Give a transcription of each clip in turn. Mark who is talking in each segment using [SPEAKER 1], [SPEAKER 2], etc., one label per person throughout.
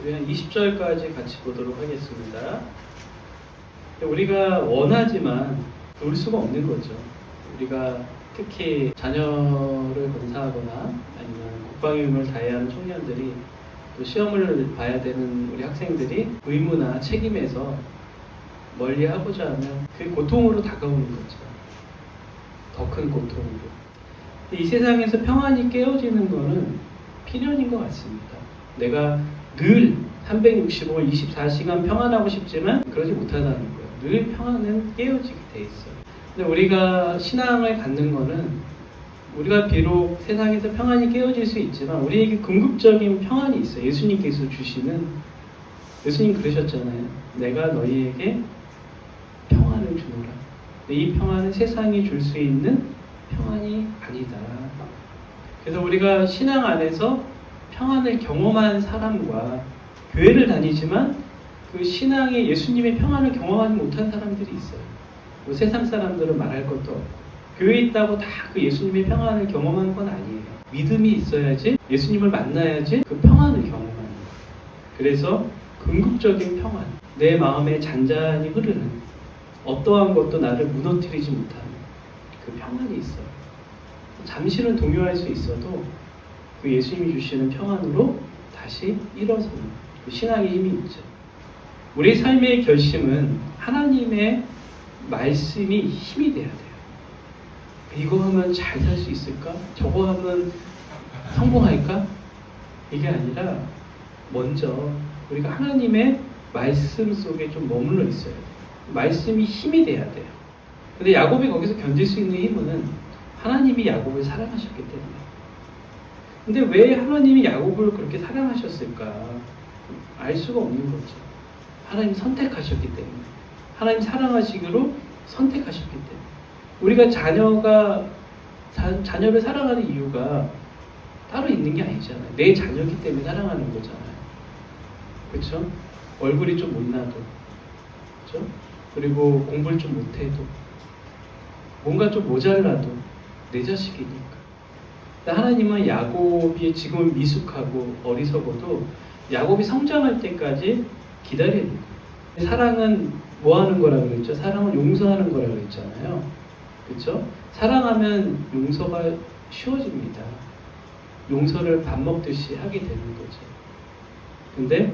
[SPEAKER 1] 우리 한 20절까지 같이 보도록 하겠습니다. 우리가 원하지만 놓을 수가 없는 거죠. 우리가 특히 자녀를 건사하거나 아니면 국방임을 다해야 하는 청년들이 또 시험을 봐야 되는 우리 학생들이 의무나 책임에서 멀리 하고자 하면 그 고통으로 다가오는 거죠. 더 큰 고통으로. 이 세상에서 평안이 깨어지는 것은 필연인 것 같습니다. 내가 늘 365일 24시간 평안하고 싶지만 그러지 못하다는 거예요. 늘 평안은 깨어지게 돼 있어요. 근데 우리가 신앙을 갖는 거는 우리가 비록 세상에서 평안이 깨어질 수 있지만 우리에게 궁극적인 평안이 있어요. 예수님께서 주시는, 예수님 그러셨잖아요. 내가 너희에게 평안을 주노라. 이 평안은 세상이 줄 수 있는 평안이 아니다. 그래서 우리가 신앙 안에서 평안을 경험한 사람과 교회를 다니지만 그 신앙의 예수님의 평안을 경험하지 못한 사람들이 있어요. 뭐 세상 사람들은 말할 것도 없고 교회에 있다고 다 그 예수님의 평안을 경험하는 건 아니에요. 믿음이 있어야지, 예수님을 만나야지 그 평안을 경험하는 거예요. 그래서 궁극적인 평안, 내 마음에 잔잔히 흐르는 어떠한 것도 나를 무너뜨리지 못하는 그 평안이 있어요. 잠시는 동요할 수 있어도 그 예수님이 주시는 평안으로 다시 일어서는 그 신앙의 힘이 있죠. 우리 삶의 결심은 하나님의 말씀이 힘이 돼야 돼요. 이거 하면 잘 살 수 있을까? 저거 하면 성공할까? 이게 아니라 먼저 우리가 하나님의 말씀 속에 좀 머물러 있어야 돼요. 말씀이 힘이 돼야 돼요. 근데 야곱이 거기서 견딜 수 있는 힘은 하나님이 야곱을 사랑하셨기 때문에. 근데 왜 하나님이 야곱을 그렇게 사랑하셨을까? 알 수가 없는 거죠. 하나님 선택하셨기 때문에. 하나님 사랑하시기로 선택하셨기 때문에. 우리가 자녀를 사랑하는 이유가 따로 있는 게 아니잖아요. 내 자녀이기 때문에 사랑하는 거잖아요. 그렇죠? 얼굴이 좀 못나도, 그렇죠? 그리고 공부를 좀 못해도, 뭔가 좀 모자라도 내 자식이니까. 하나님은 야곱이 지금은 미숙하고 어리석어도 야곱이 성장할 때까지 기다려야 돼요. 사랑은 뭐 하는 거라고 그랬죠? 사랑은 용서하는 거라고 그랬잖아요. 그렇죠? 사랑하면 용서가 쉬워집니다. 용서를 밥 먹듯이 하게 되는 거죠. 근데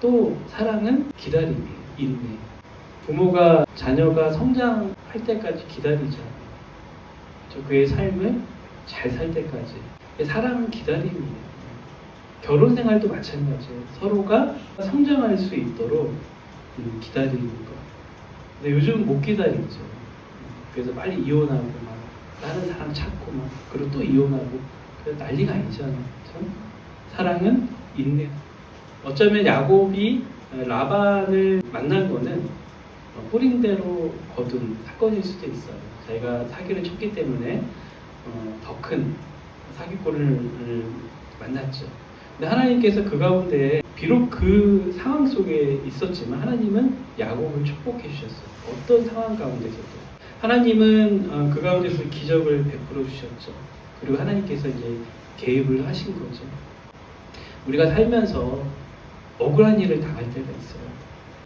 [SPEAKER 1] 또 사랑은 기다림이에요. 인내. 부모가 자녀가 성장할 때까지 기다리잖아요. 그의 삶을 잘 살 때까지. 사랑은 기다림이에요. 결혼 생활도 마찬가지예요. 서로가 성장할 수 있도록 기다리는 거. 근데 요즘 못 기다리죠. 그래서 빨리 이혼하고 막 다른 사람 찾고 막 그리고 또 이혼하고 그래서 난리가 아니잖아요. 그렇죠? 사랑은 인내. 어쩌면 야곱이 라반을 만난 거는 뿌린 대로 거둔 사건일 수도 있어요. 자기가 사기를 쳤기 때문에 더 큰 사기꾼을 만났죠. 근데 하나님께서 그 가운데 비록 그 상황 속에 있었지만 하나님은 야곱을 축복해 주셨어요. 어떤 상황 가운데서도. 하나님은 그 가운데서 기적을 베풀어 주셨죠. 그리고 하나님께서 이제 개입을 하신 거죠. 우리가 살면서 억울한 일을 당할 때가 있어요.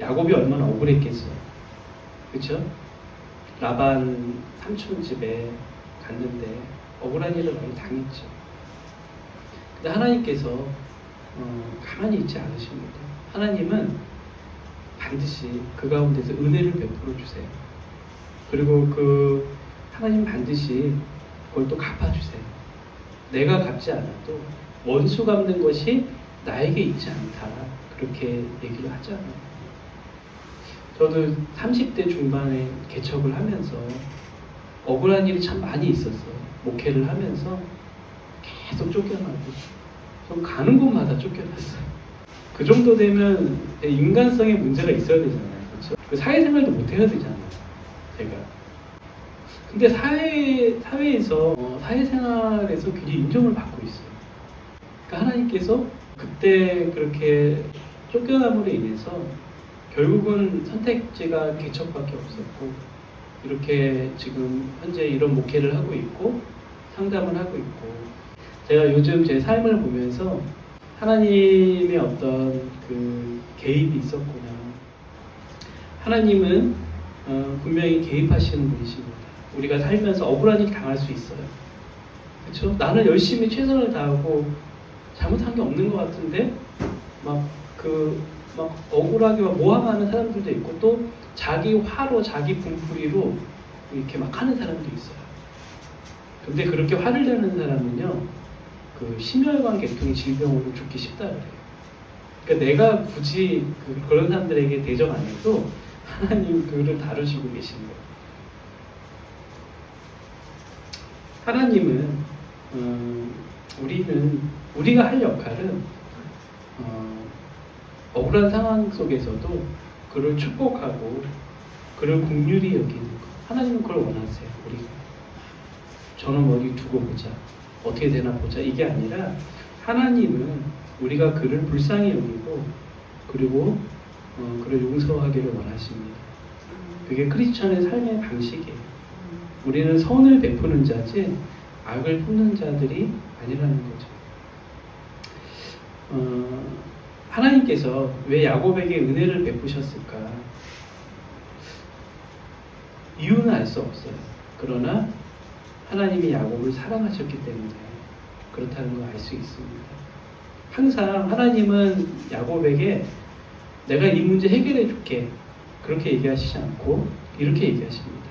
[SPEAKER 1] 야곱이 얼마나 억울했겠어요. 그렇죠? 라반 삼촌 집에 갔는데 억울한 일을 많이 당했죠. 근데 하나님께서 가만히 있지 않으십니다. 하나님은 반드시 그 가운데서 은혜를 베풀어 주세요. 그리고 그 하나님 반드시 그걸 또 갚아주세요. 내가 갚지 않아도 원수 갚는 것이 나에게 있지 않다. 그렇게 얘기를 하잖아요. 저도 30대 중반에 개척을 하면서 억울한 일이 참 많이 있었어요. 목회를 하면서 계속 쫓겨나고 좀 가는 곳마다 쫓겨났어요. 그 정도 되면 인간성의 문제가 있어야 되잖아요. 그렇죠? 그 사회생활도 못 해야 되잖아요. 제가. 근데 사회에서 사회생활에서 굉장히 인정을 받고 있어요. 그러니까 하나님께서 그때 그렇게 쫓겨남으로 인해서 결국은 선택지가 개척밖에 없었고 이렇게 지금 현재 이런 목회를 하고 있고 상담을 하고 있고 제가 요즘 제 삶을 보면서 하나님의 어떤 그 개입이 있었구나. 하나님은 분명히 개입하시는 분이십니다. 우리가 살면서 억울한 일 당할 수 있어요. 그렇죠? 나는 열심히 최선을 다하고 잘못한 게 없는 것 같은데 막 억울하게 모함하는 사람들도 있고 또 자기 화로 자기 분풀이로 이렇게 막 하는 사람도 있어요. 근데 그렇게 화를 내는 사람은요, 그 심혈관 계통의 질병으로 죽기 쉽다 그래요. 그러니까 내가 굳이 그런 사람들에게 대적 안 해도 하나님 그를 다루시고 계신 거예요. 하나님은 우리가 할 역할은 억울한 상황 속에서도 그를 축복하고 그를 긍휼히 여기는 것. 하나님은 그걸 원하세요. 우리가 저는 어디 두고 보자, 어떻게 되나 보자, 이게 아니라 하나님은 우리가 그를 불쌍히 여기고 그리고 그를 용서하기를 원하십니다. 그게 크리스천의 삶의 방식이에요. 우리는 선을 베푸는 자지 악을 품는 자들이 아니라는 거죠. 하나님께서 왜 야곱에게 은혜를 베푸셨을까? 이유는 알 수 없어요. 그러나 하나님이 야곱을 사랑하셨기 때문에 그렇다는 걸 알 수 있습니다. 항상 하나님은 야곱에게 내가 이 문제 해결해 줄게 그렇게 얘기하시지 않고 이렇게 얘기하십니다.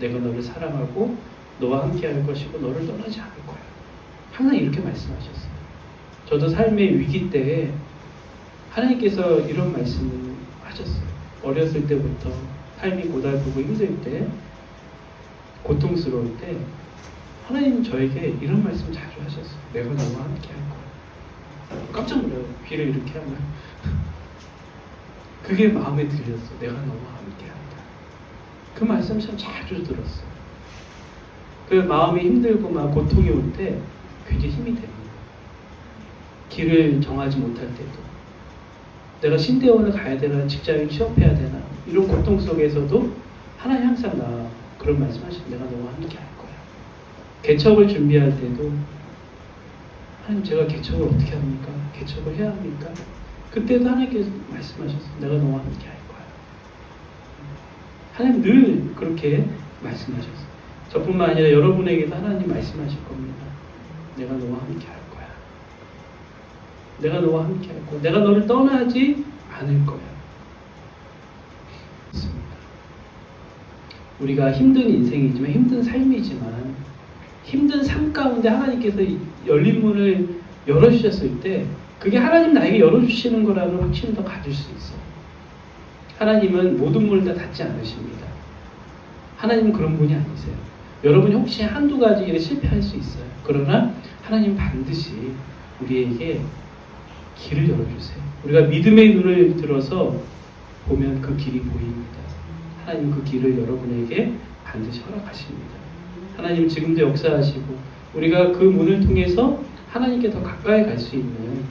[SPEAKER 1] 내가 너를 사랑하고 너와 함께 할 것이고 너를 떠나지 않을 거야. 항상 이렇게 말씀하셨어요. 저도 삶의 위기 때에 하나님께서 이런 말씀을 하셨어요. 어렸을 때부터 삶이 고달프고 힘들 때, 고통스러울 때 하나님은 저에게 이런 말씀 자주 하셨어요. 내가 너와 함께 할 거야. 깜짝 놀라요. 귀를 이렇게 하면 그게 마음에 들렸어. 내가 너와 함께 한다. 그 말씀 참 자주 들었어요. 그 마음이 힘들고 막 고통이 올 때 굉장히 힘이 됩니다. 길을 정하지 못할 때도 내가 신대원을 가야 되나 직장에 취업해야 되나 이런 고통 속에서도 하나님 항상 나 그런 말씀하시고 내가 너와 함께 할 거야. 개척을 준비할 때도 하나님 제가 개척을 어떻게 합니까? 개척을 해야 합니까? 그때도 하나님께서 말씀하셨어요. 내가 너와 함께 할 거야. 하나님 늘 그렇게 말씀하셨어요. 저뿐만 아니라 여러분에게도 하나님 말씀하실 겁니다. 내가 너와 함께 할 거야. 내가 너와 함께 할 거야. 내가 너를 떠나지 않을 거야. 맞습니다. 우리가 힘든 인생이지만 힘든 삶이지만 힘든 삶 가운데 하나님께서 열린 문을 열어주셨을 때 그게 하나님 나에게 열어주시는 거라는 확신을 더 가질 수 있어요. 하나님은 모든 문을 다 닫지 않으십니다. 하나님은 그런 분이 아니세요. 여러분이 혹시 한두 가지 일에 실패할 수 있어요. 그러나 하나님 반드시 우리에게 길을 열어주세요. 우리가 믿음의 눈을 들어서 보면 그 길이 보입니다. 하나님 그 길을 여러분에게 반드시 허락하십니다. 하나님 지금도 역사하시고 우리가 그 문을 통해서 하나님께 더 가까이 갈 수 있는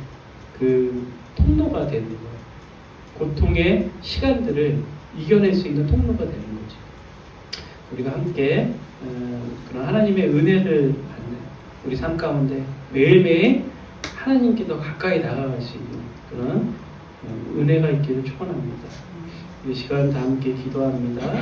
[SPEAKER 1] 그 통로가 되는 거예요. 고통의 시간들을 이겨낼 수 있는 통로가 되는 거죠. 우리가 함께 그런 하나님의 은혜를 받는 우리 삶 가운데 매일매일 하나님께 더 가까이 다가갈 수 있는 그런 은혜가 있기를 축원합니다. 이 시간 다 함께 기도합니다.